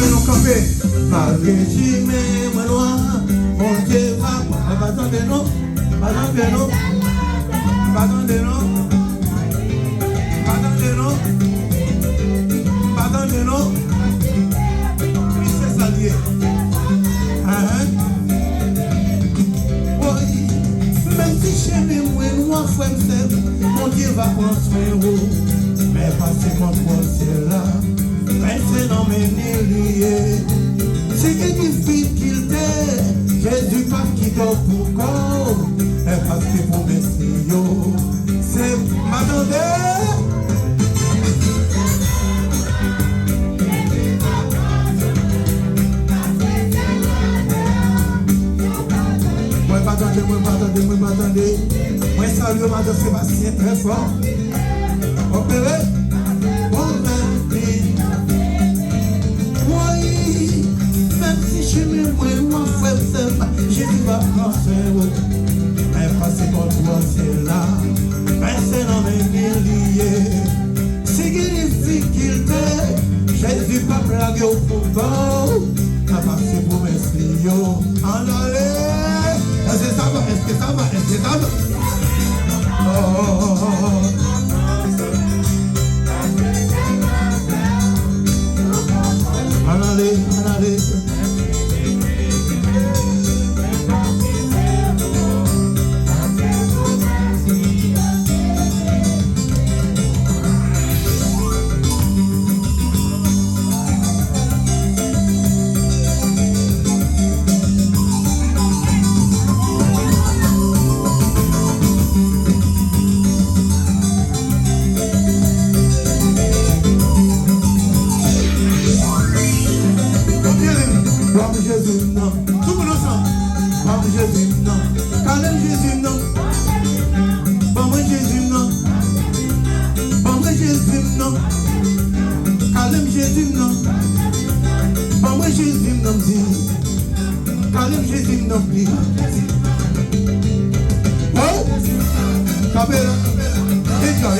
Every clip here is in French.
nous camper. Malgré Jimé, moi noir, mon Dieu va pas attendre non, pas attendre non, pas attendre non, pas attendre non, pas attendre non. C'est salier. Oui, même si chez moi noir, frère, mon Dieu va prendre soin de vous. Mais parce qu'on croit c'est là, mais c'est non mais lié. C'est que difficile qu'il t'ait, Jésus pas qui dort pour corps, et parce que pour mes signes, c'est m'attendez. Moi m'attendez, moi salue madame Sébastien très fort. Opéré, oui, même si je m'aime, moi, frère, Jésus va prendre soin de vous. Mais parce que toi, c'est là, mais c'est non, mais lié. C'est qu'il qu'il t'est, Jésus va blaguer au pouvoir, à passer pour mes filles. En allez, est-ce que ça va, est-ce que ça va, est-ce que ça va? Oh. Allez. Jésus, non. Tout le monde ensemble. Bon Jésus, non. Calme Jésus, non. Bon Jésus, non. Bon Jésus, non. Calme Jésus, non. Bon Jésus, non. Calme Jésus, non. Oh, Capella. Enjoy.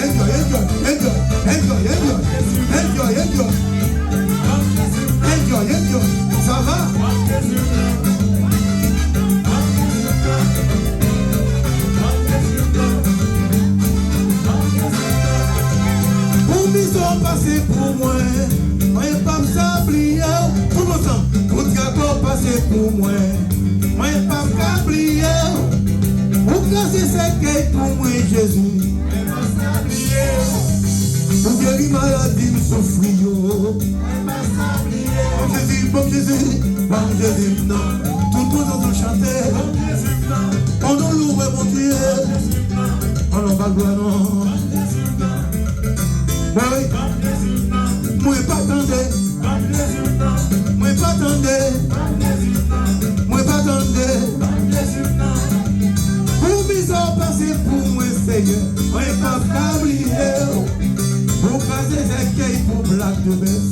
Ça va? Pour m'y passer pour moi, moi pas me sablier. Tout le temps, tout gâteau passer pour moi, moi pas me sablier. Pour casser cette quête pour moi, Jésus. Pour guérir maladie, me souffrir. Bon Jésus, non. Tout le monde entend chanter. On nous loue, mon Dieu. On n'en va gloire, non. Oui. Moi, pas attendez. Pour m'y passer pour moi, Seigneur. Moi, pas oublier. Pour casser ces quais pour blague de baisse.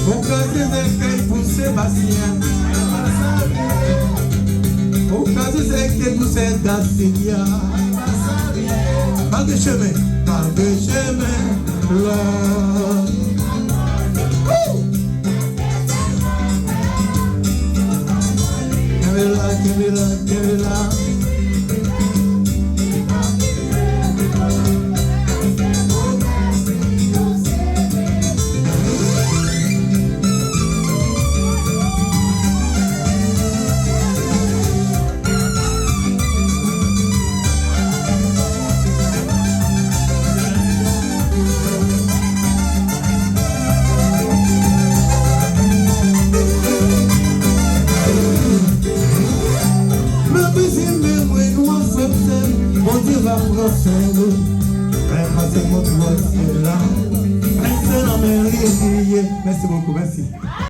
Pour casser des quais pour Sébastien. Pour casser des quais pour Dacilia. Mal de chemin, Lord. Give me love. Merci beaucoup, merci.